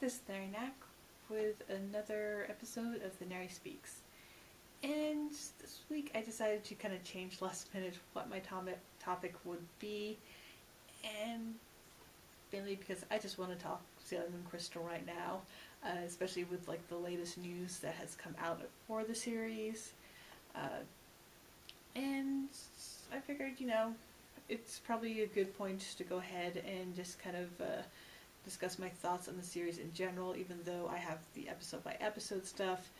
this is Thennary with another episode of Thennary Speaks. And this week I decided to kind of change last minute what my topic would be, and mainly because I just want to talk Sailor Moon Crystal right now, especially with like the latest news that has come out for the series. And I figured, it's probably a good point to go ahead and just kind of discuss my thoughts on the series in general, even though I have the episode by episode stuff.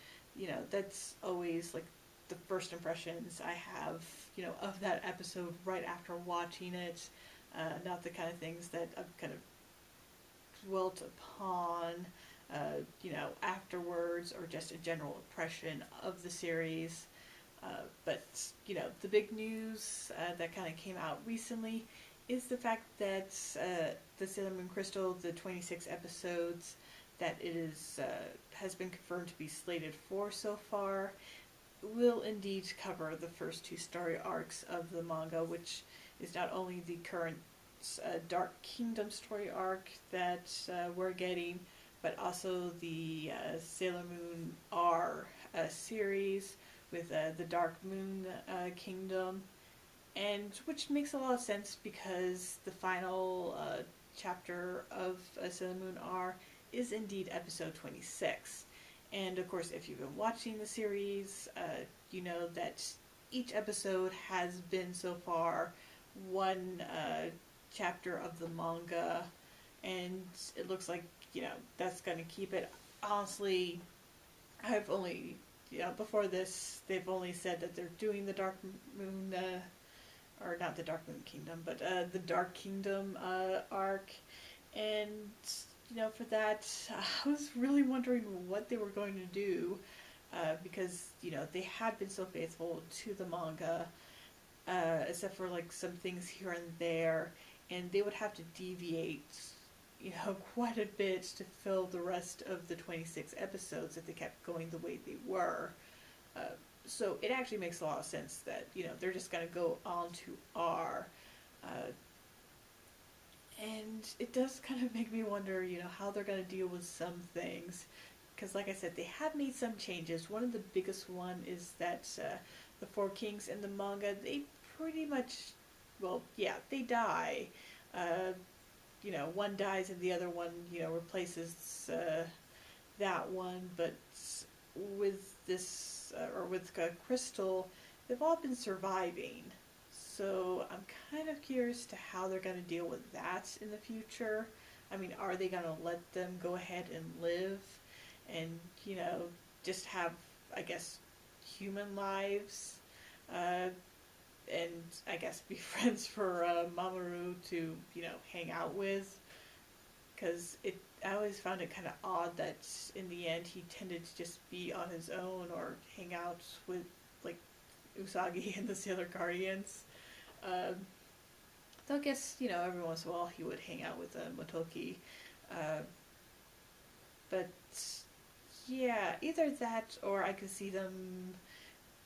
That's always like the first impressions I have, of that episode right after watching it. Not the kind of things that I've kind of dwelt upon, afterwards, or just a general impression of the series. But the big news that kind of came out recently is the fact that the Sailor Moon Crystal, the 26 episodes that it is has been confirmed to be slated for so far, will indeed cover the first two story arcs of the manga, which is not only the current Dark Kingdom story arc that we're getting, but also the Sailor Moon R series with the Dark Moon Kingdom, and which makes a lot of sense because the final chapter of Sailor Moon R is indeed episode 26. And of course, if you've been watching the series, you know that each episode has been so far one chapter of the manga, and it looks like, that's going to keep it. Honestly, I've only, before this, they've only said that they're doing the Dark Moon, or not the Dark Moon Kingdom, but the Dark Kingdom arc. And, for that, I was really wondering what they were going to do, because, they had been so faithful to the manga, except for, like, some things here and there, and they would have to deviate, quite a bit to fill the rest of the 26 episodes if they kept going the way they were. So it actually makes a lot of sense that, they're just going to go on to R. And it does kind of make me wonder, how they're going to deal with some things. Because like I said, they have made some changes. One of the biggest one is that the Four Kings in the manga, they pretty much, they die. One dies and the other one, replaces that one. But with this, or with Crystal, they've all been surviving. So I'm kind of curious to how they're going to deal with that in the future. I mean, are they going to let them go ahead and live and, just have, I guess, human lives? And I guess be friends for Mamoru to, hang out with. Because I always found it kind of odd that in the end he tended to just be on his own or hang out with, like, Usagi and the Sailor Guardians. Though I guess, every once in a while he would hang out with Motoki. But, yeah, either that or I could see them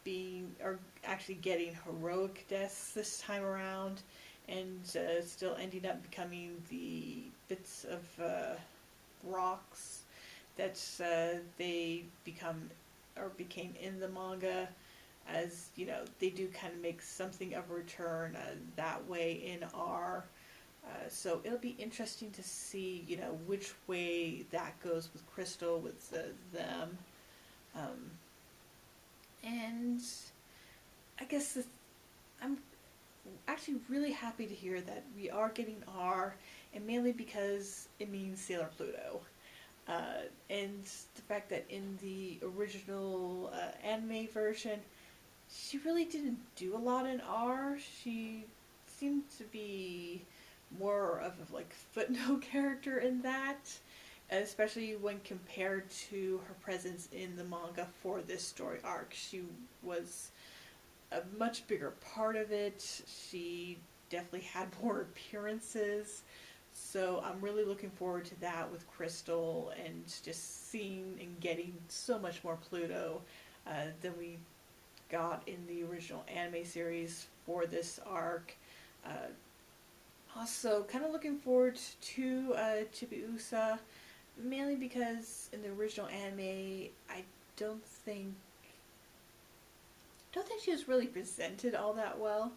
being, or actually getting heroic deaths this time around, and still ending up becoming the bits of rocks that they became in the manga. As, they do kind of make something of a return that way in R. So it'll be interesting to see, which way that goes with Crystal, with them. And I guess I'm actually really happy to hear that we are getting R, and mainly because it means Sailor Pluto. And the fact that in the original anime version, she really didn't do a lot in R. She seemed to be more of a footnote character in that, especially when compared to her presence in the manga for this story arc. She was a much bigger part of it. She definitely had more appearances. So I'm really looking forward to that with Crystal, and just seeing and getting so much more Pluto than we got in the original anime series for this arc. Also, kind of looking forward to Chibiusa. mainly because in the original anime, I don't think don't think she was really presented all that well.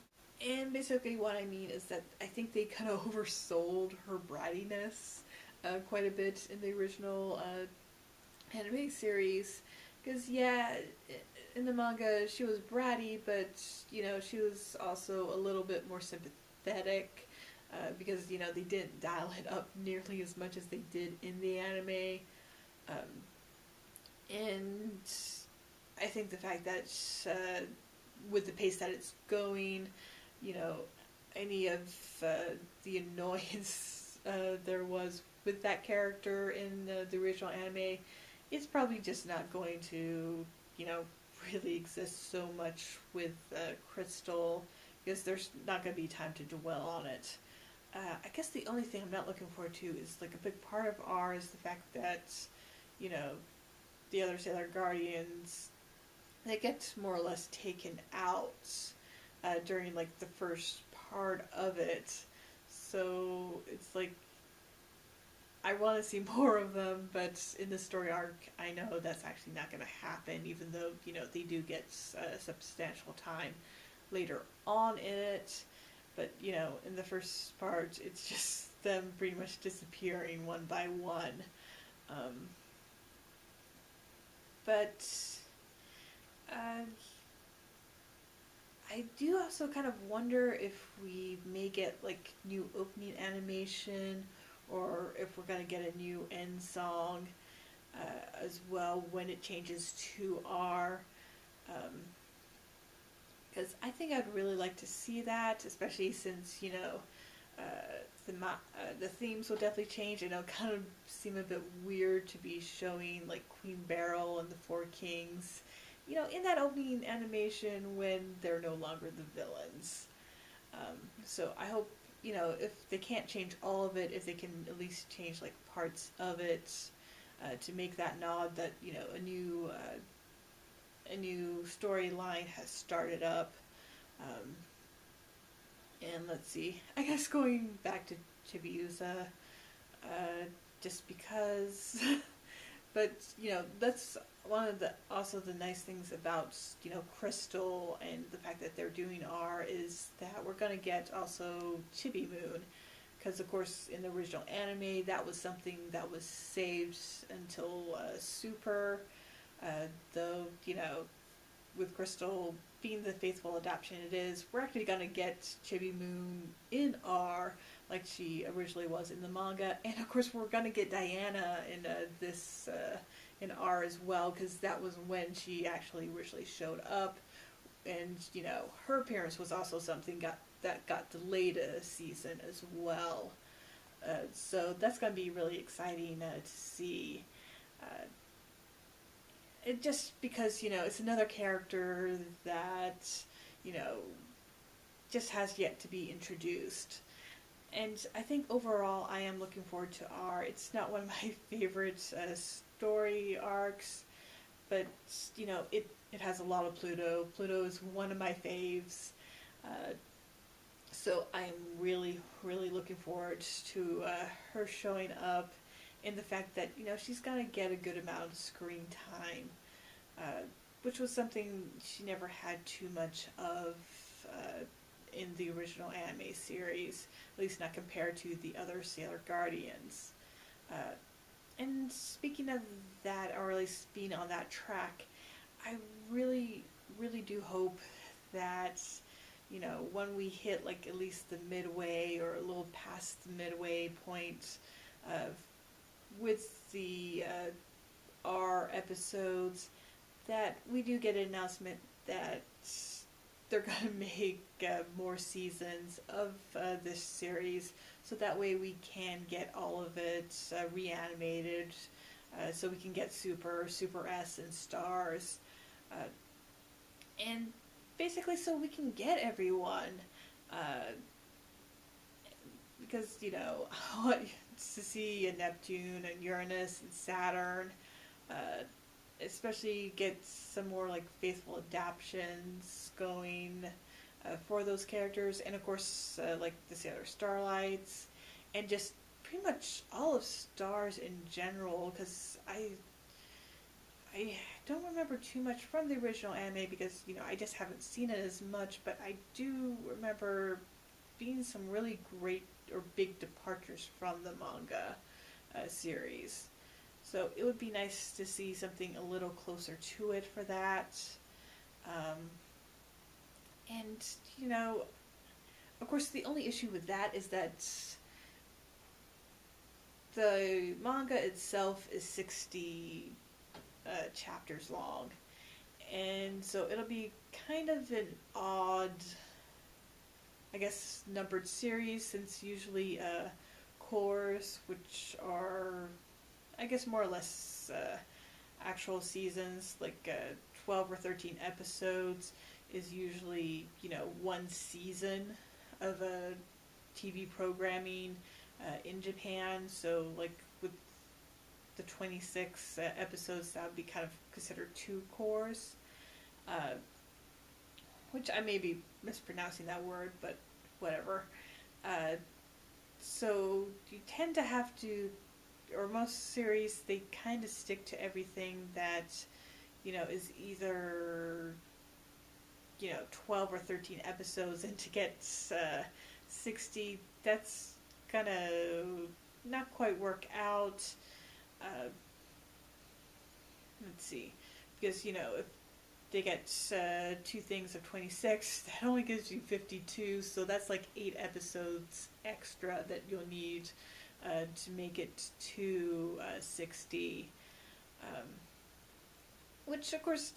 And basically, what I mean is that I think they kind of oversold her brattiness quite a bit in the original anime series. Because, yeah, in the manga, she was bratty, but, she was also a little bit more sympathetic. Because, they didn't dial it up nearly as much as they did in the anime. Um, and I think the fact that with the pace that it's going, you know, any of the annoyance there was with that character in the original anime, it's probably just not going to, really exist so much with Crystal, because there's not going to be time to dwell on it. I guess the only thing I'm not looking forward to is, like, a big part of R is the fact that, you know, the other Sailor Guardians, they get more or less taken out during, like, the first part of it. So it's like, I want to see more of them, but in the story arc, I know that's actually not going to happen, even though, they do get substantial time later on in it. But, in the first part, it's just them pretty much disappearing one by one. Um, but I do also kind of wonder if we may get, like, new opening animation, or if we're going to get a new end song as well when it changes to R. Because I think I'd really like to see that, especially since, uh, the themes will definitely change, and it'll kind of seem a bit weird to be showing, like, Queen Beryl and the Four Kings, in that opening animation when they're no longer the villains. So I hope, if they can't change all of it, if they can at least change, like, parts of it to make that nod that, a new storyline has started up. Um, and let's see, I guess going back to Chibiusa, just because, but, that's one of the, also the nice things about, Crystal and the fact that they're doing R is that we're going to get also Chibi Moon. Because, of course, in the original anime, that was something that was saved until Super. Though, with Crystal being the faithful adoption it is, we're actually going to get Chibi Moon in R, like she originally was in the manga. And, of course, we're going to get Diana in this in R as well, because that was when she actually originally showed up. And, her appearance was also something that got delayed a season as well. So that's going to be really exciting to see. It just because, it's another character that, you know, just has yet to be introduced. And I think overall I am looking forward to R. It's not one of my favorite story arcs, but, it has a lot of Pluto. Pluto is one of my faves. So I am really, really looking forward to her showing up, and the fact that, she's going to get a good amount of screen time, which was something she never had too much of in the original anime series, at least not compared to the other Sailor Guardians. And speaking of that, or at least being on that track, I really, really do hope that, when we hit, like, at least the midway or a little past the midway point with the R episodes, that we do get an announcement that they're going to make more seasons of this series, so that way we can get all of it reanimated, so we can get Super, Super S, and Stars, and basically so we can get everyone, because, I want to see a Neptune and Uranus and Saturn, especially get some more, like, faithful adaptions going for those characters, and of course, like the Sailor Starlights, and just pretty much all of Stars in general, because I don't remember too much from the original anime because, I just haven't seen it as much, but I do remember being some really great or big departures from the manga series. So it would be nice to see something a little closer to it for that. Um, and, of course, the only issue with that is that the manga itself is 60 chapters long. And so it'll be kind of an odd, I guess, numbered series, since usually cores, which are, I guess, more or less actual seasons, like 12 or 13 episodes, is usually, one season of a TV programming in Japan. So, like, with the 26 episodes, that would be kind of considered 2 cores. Which I may be mispronouncing that word, but whatever. So you tend to have to, or most series, they kind of stick to everything that, is either, 12 or 13 episodes, and to get 60, that's gonna not quite work out. Let's see, because, if they get 2 things of 26, that only gives you 52, so that's like 8 episodes extra that you'll need to make it to 60. Which, of course,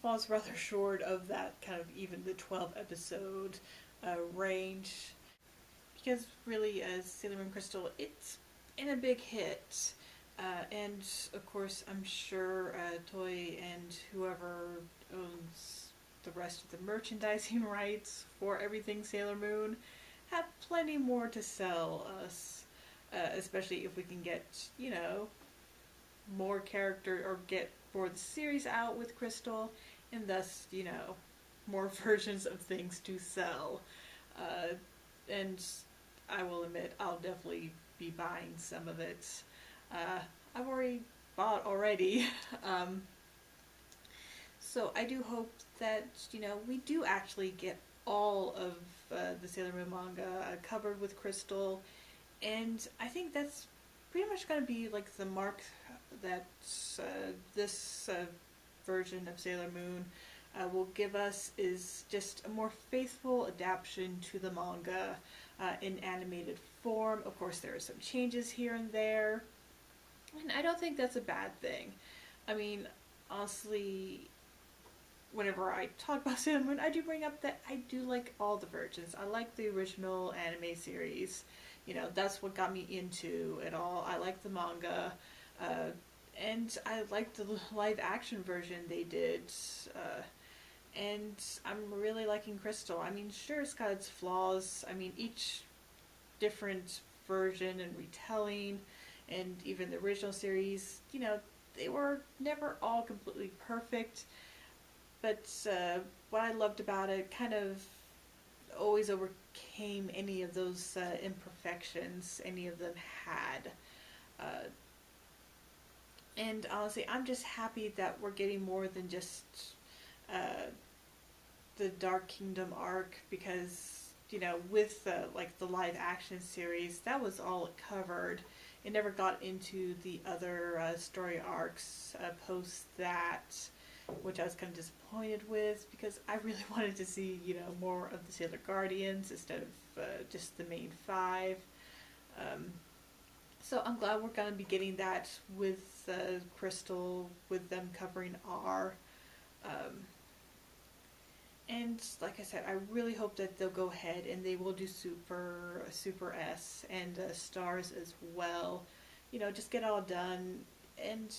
falls rather short of that kind of even the 12 episode range. Because really, Sailor Moon Crystal, it's in a big hit. And, of course, I'm sure Toei and whoever owns the rest of the merchandising rights for everything Sailor Moon have plenty more to sell us. Especially if we can get, more character, or get more of the series out with Crystal, and thus, more versions of things to sell. And I will admit, I'll definitely be buying some of it. I've already bought already. So I do hope that, we do actually get all of the Sailor Moon manga covered with Crystal. And I think that's pretty much going to be like the mark that this version of Sailor Moon will give us, is just a more faithful adaptation to the manga in animated form. Of course, there are some changes here and there, and I don't think that's a bad thing. I mean, honestly, whenever I talk about Sailor Moon, I do bring up that I do like all the versions. I like the original anime series. That's what got me into it all. I like the manga. And I like the live action version they did. And I'm really liking Crystal. I mean, sure, it's got its flaws. I mean, each different version and retelling, and even the original series, they were never all completely perfect. But what I loved about it kind of always overcame any of those imperfections any of them had. And honestly, I'm just happy that we're getting more than just the Dark Kingdom arc, because, with the live action series, that was all it covered. It never got into the other story arcs post that, which I was kind of disappointed with, because I really wanted to see, more of the Sailor Guardians instead of just the main 5. So I'm glad we're going to be getting that with Crystal, with them covering R. And like I said, I really hope that they'll go ahead and they will do Super S and Stars as well. Just get it all done, and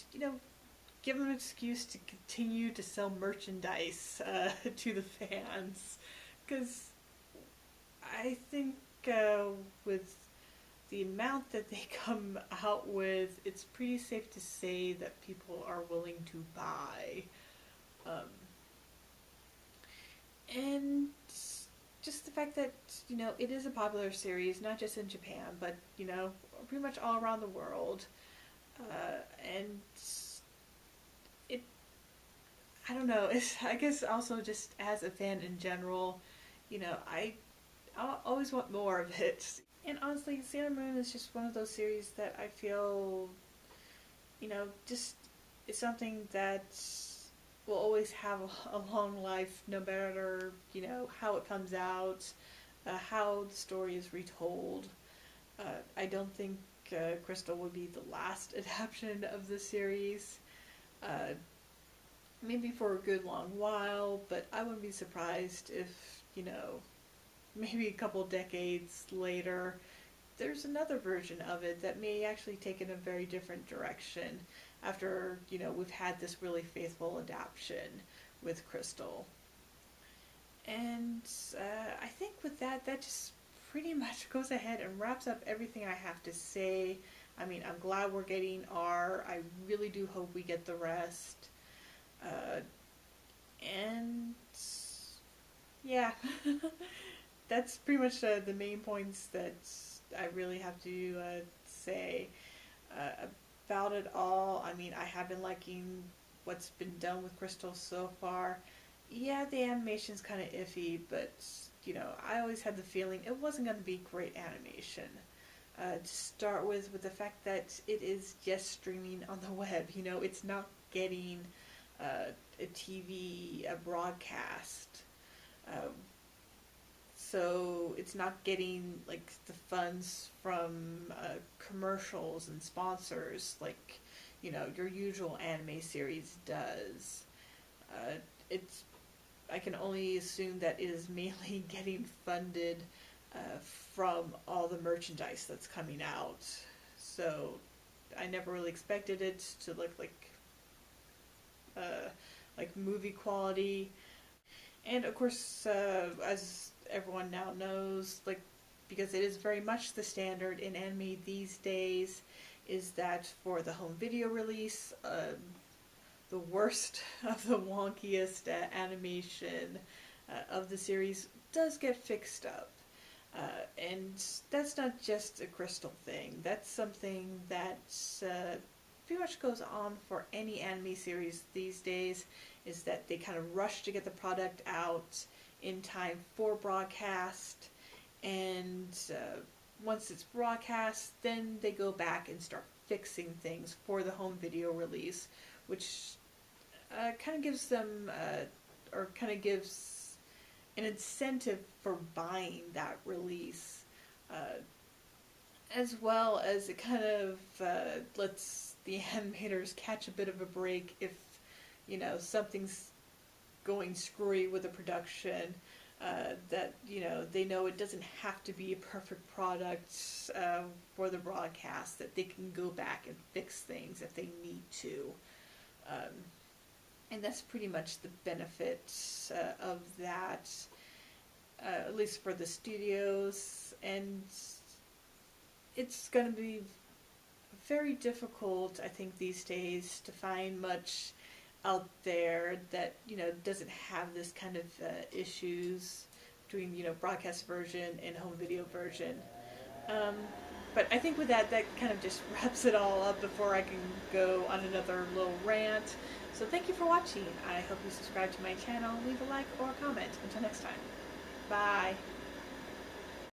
give them an excuse to continue to sell merchandise to the fans. Because I think with the amount that they come out with, it's pretty safe to say that people are willing to buy. And just the fact that, it is a popular series, not just in Japan, but, pretty much all around the world. And it, I don't know, I guess also just as a fan in general, I always want more of it. And honestly, Sailor Moon is just one of those series that I feel, just it's something that will always have a long life, no matter, how it comes out, how the story is retold. I don't think Crystal would be the last adaptation of the series. Uh, Maybe for a good long while, but I wouldn't be surprised if, maybe a couple decades later, there's another version of it that may actually take in a very different direction after, we've had this really faithful adaptation with Crystal. And I think with that, that just pretty much goes ahead and wraps up everything I have to say. I mean, I'm glad we're getting R. I really do hope we get the rest. And yeah, that's pretty much the main points that I really have to say about it all. I mean, I have been liking what's been done with Crystal so far. Yeah, the animation's kind of iffy, but I always had the feeling it wasn't going to be great animation. To start with the fact that it is just streaming on the web. It's not getting a TV, a broadcast. So it's not getting like the funds from commercials and sponsors like your usual anime series does. It's I can only assume that it is mainly getting funded from all the merchandise that's coming out. So I never really expected it to look like movie quality. And of course, as everyone now knows, because it is very much the standard in anime these days, is that for the home video release, the worst of the wonkiest animation of the series does get fixed up. And that's not just a Crystal thing. That's something that pretty much goes on for any anime series these days, is that they kind of rush to get the product out in time for broadcast, and once it's broadcast, then they go back and start fixing things for the home video release, which kind of gives them, or kind of gives an incentive for buying that release, as well as it kind of lets the animators catch a bit of a break if, something's going screwy with the production, that, they know it doesn't have to be a perfect product for the broadcast, that they can go back and fix things if they need to. And that's pretty much the benefit of that, at least for the studios. And it's going to be very difficult, I think, these days to find much out there that, doesn't have this kind of issues between, broadcast version and home video version. But I think with that kind of just wraps it all up before I can go on another little rant. So thank you for watching. I hope you subscribe to my channel, leave a like or a comment. Until next time. Bye.